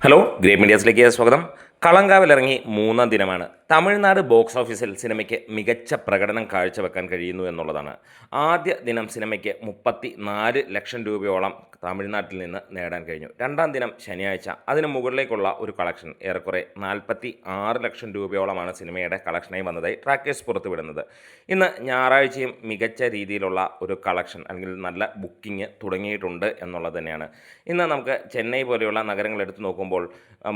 Hello great മീഡിയാസിലേക്ക് സ്വാഗതം. കളങ്കാവിലിറങ്ങി മൂന്നാം ദിനമാണ്. തമിഴ്നാട് ബോക്സ് ഓഫീസിൽ സിനിമയ്ക്ക് മികച്ച പ്രകടനം കാഴ്ചവെക്കാൻ കഴിയുന്നു എന്നുള്ളതാണ്. ആദ്യ ദിനം സിനിമയ്ക്ക് 34 ലക്ഷം രൂപയോളം തമിഴ്നാട്ടിൽ നിന്ന് നേടാൻ കഴിഞ്ഞു. രണ്ടാം ദിനം ശനിയാഴ്ച അതിന് മുകളിലേക്കുള്ള ഒരു കളക്ഷൻ ഏറെക്കുറെ 46 ലക്ഷം രൂപയോളമാണ് സിനിമയുടെ കളക്ഷനായി വന്നതായി ട്രാക്കേഴ്സ് പുറത്തുവിടുന്നത്. ഇന്ന് ഞായറാഴ്ചയും മികച്ച രീതിയിലുള്ള ഒരു കളക്ഷൻ അല്ലെങ്കിൽ നല്ല ബുക്കിംഗ് തുടങ്ങിയിട്ടുണ്ട് എന്നുള്ളത് തന്നെയാണ്. ഇന്ന് നമുക്ക് ചെന്നൈ പോലെയുള്ള നഗരങ്ങൾ എടുത്തു നോക്കുമ്പോൾ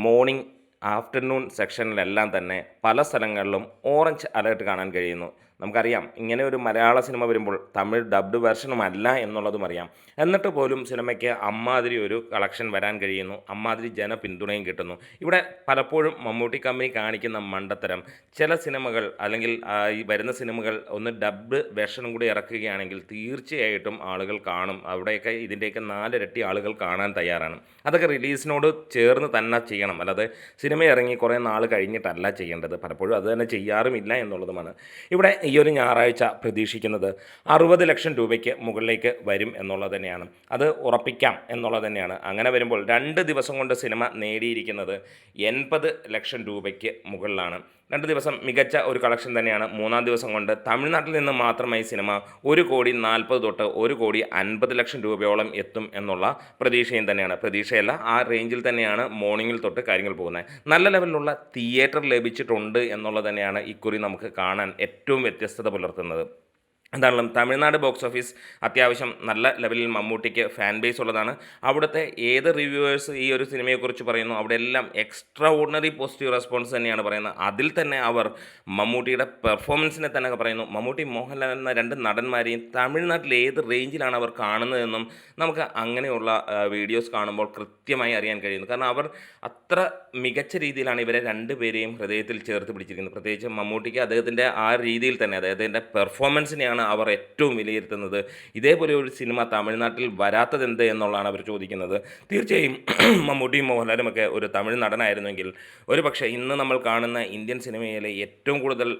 മോർണിംഗ് ആഫ്റ്റർനൂൺ സെക്ഷനിലെല്ലാം തന്നെ പല സ്ഥലങ്ങളിലും ഓറഞ്ച് അലേർട്ട് കാണാൻ കഴിയുന്നു. നമുക്കറിയാം, ഇങ്ങനെ ഒരു മലയാള സിനിമ വരുമ്പോൾ തമിഴ് ഡബ്ഡ് വെർഷനുമല്ല എന്നുള്ളതും അറിയാം. എന്നിട്ട് പോലും സിനിമയ്ക്ക് അമ്മാതിരി ഒരു കളക്ഷൻ വരാൻ കഴിയുന്നു, അമ്മാതിരി ജനപിന്തുണയും കിട്ടുന്നു. ഇവിടെ പലപ്പോഴും മമ്മൂട്ടി കമ്പനി കാണിക്കുന്ന മണ്ടത്തരം, ചില സിനിമകൾ അല്ലെങ്കിൽ ഈ വരുന്ന സിനിമകൾ ഒന്ന് ഡബ്ഡ് വെർഷനും കൂടി ഇറക്കുകയാണെങ്കിൽ തീർച്ചയായിട്ടും ആളുകൾ കാണും. അവിടെയൊക്കെ ഇതിൻ്റെയൊക്കെ 4 ഇരട്ടി ആളുകൾ കാണാൻ തയ്യാറാണ്. അതൊക്കെ റിലീസിനോട് ചേർന്ന് തന്നെ ചെയ്യണം, അല്ലാതെ സിനിമ ഇറങ്ങി കുറേ നാൾ കഴിഞ്ഞിട്ടല്ല ചെയ്യേണ്ടത്. പലപ്പോഴും അത് തന്നെ ചെയ്യാറുമില്ല എന്നുള്ളതുമാണ്. ഇവിടെ ഈ ഒരു ഞായറാഴ്ച പ്രതീക്ഷിക്കുന്നത് 60 ലക്ഷം രൂപയ്ക്ക് മുകളിലേക്ക് വരും എന്നുള്ളത് തന്നെയാണ്. അത് ഉറപ്പിക്കാം എന്നുള്ളത് തന്നെയാണ്. അങ്ങനെ വരുമ്പോൾ 2 ദിവസം കൊണ്ട് സിനിമ നേടിയിരിക്കുന്നത് 80 ലക്ഷം രൂപയ്ക്ക് മുകളിലാണ്. 2 ദിവസം മികച്ച ഒരു കളക്ഷൻ തന്നെയാണ്. മൂന്നാം ദിവസം കൊണ്ട് തമിഴ്നാട്ടിൽ നിന്ന് മാത്രമായി സിനിമ 1,40,00,000 തൊട്ട് 1,50,00,000 രൂപയോളം എത്തും എന്നുള്ള പ്രതീക്ഷയും തന്നെയാണ്. പ്രതീക്ഷയല്ല, ആ റേഞ്ചിൽ തന്നെയാണ് മോർണിംഗിൽ തൊട്ട് കാര്യങ്ങൾ പോകുന്നത്. നല്ല ലെവലിലുള്ള തിയേറ്റർ ലഭിച്ചിട്ടുണ്ട് എന്നുള്ളത് തന്നെയാണ് ഇക്കുറി നമുക്ക് കാണാൻ ഏറ്റവും വ്യത്യസ്തത പുലർത്തുന്നത്. എന്തായാലും തമിഴ്നാട് ബോക്സ് ഓഫീസ് അത്യാവശ്യം നല്ല ലെവലിൽ മമ്മൂട്ടിക്ക് ഫാൻ ബേസ് ഉള്ളതാണ്. അവിടുത്തെ ഏത് റിവ്യൂവേഴ്സ് ഈ ഒരു സിനിമയെക്കുറിച്ച് പറയുന്നു, അവിടെ എല്ലാം എക്സ്ട്രാ ഓർഡിനറി പോസിറ്റീവ് റെസ്പോൺസ് തന്നെയാണ് പറയുന്നത്. അതിൽ തന്നെ അവർ മമ്മൂട്ടിയുടെ പെർഫോമൻസിനെ തന്നെ പറയുന്നു. മമ്മൂട്ടി, മോഹൻലാൽ എന്ന 2 നടന്മാരെയും തമിഴ്നാട്ടിൽ ഏത് റേഞ്ചിലാണ് അവർ കാണുന്നതെന്നും നമുക്ക് അങ്ങനെയുള്ള വീഡിയോസ് കാണുമ്പോൾ കൃത്യമായി അറിയാൻ കഴിയുന്നു. കാരണം അവർ അത്ര മികച്ച രീതിയിലാണ് ഇവരെ 2 പേരെയും ഹൃദയത്തിൽ ചേർത്ത് പിടിച്ചിരിക്കുന്നത്. പ്രത്യേകിച്ച് മമ്മൂട്ടിക്ക് അദ്ദേഹത്തിൻ്റെ ആ രീതിയിൽ തന്നെ അദ്ദേഹത്തിൻ്റെ പെർഫോമൻസിനെയാണ് അവർ ഏറ്റവും വിലയിരുത്തുന്നത്. ഇതേപോലെ ഒരു സിനിമ തമിഴ്നാട്ടിൽ വരാത്തതെന്ത് എന്നുള്ളതാണ് അവർ ചോദിക്കുന്നത്. തീർച്ചയായും മമ്മൂട്ടിയും മോഹൻലാലുമൊക്കെ ഒരു തമിഴ് നടനായിരുന്നെങ്കിൽ ഒരുപക്ഷെ ഇന്ന് നമ്മൾ കാണുന്ന ഇന്ത്യൻ സിനിമയിലെ ഏറ്റവും കൂടുതൽ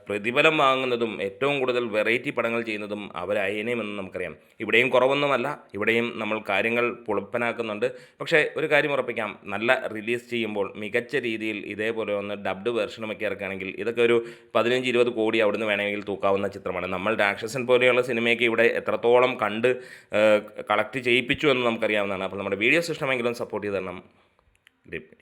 പ്രതിഫലം വാങ്ങുന്നതും ഏറ്റവും കൂടുതൽ വെറൈറ്റി പടങ്ങൾ ചെയ്യുന്നതും അവരായേനെയെന്ന് നമുക്കറിയാം. ഇവിടെയും കുറവൊന്നുമല്ല, ഇവിടെയും നമ്മൾ കാര്യങ്ങൾ പൊളിപ്പനാക്കുന്നുണ്ട്. പക്ഷേ ഒരു കാര്യം ഉറപ്പിക്കാം, നല്ല റിലീസ് ചെയ്യുമ്പോൾ മികച്ച രീതിയിൽ ഇതേപോലെ ഒന്ന് ഡബ്ഡ് വെർഷനുമൊക്കെ ഇറക്കുകയാണെങ്കിൽ ഇതൊക്കെ ഒരു 15-20 കോടി അവിടുന്ന് വേണമെങ്കിൽ തൂക്കാവുന്ന ചിത്രമാണ്. നമ്മൾ രാക്ഷസൻ പോലെയുള്ള സിനിമയൊക്കെ ഇവിടെ എത്രത്തോളം കണ്ട് കളക്ട് ചെയ്യിപ്പിച്ചു എന്ന് നമുക്കറിയാവുന്നതാണ്. അപ്പോൾ നമ്മുടെ വീഡിയോസ് ഇഷ്ടമെങ്കിലും സപ്പോർട്ട് ചെയ്ത് തരണം. ഗ്രേറ്റ്.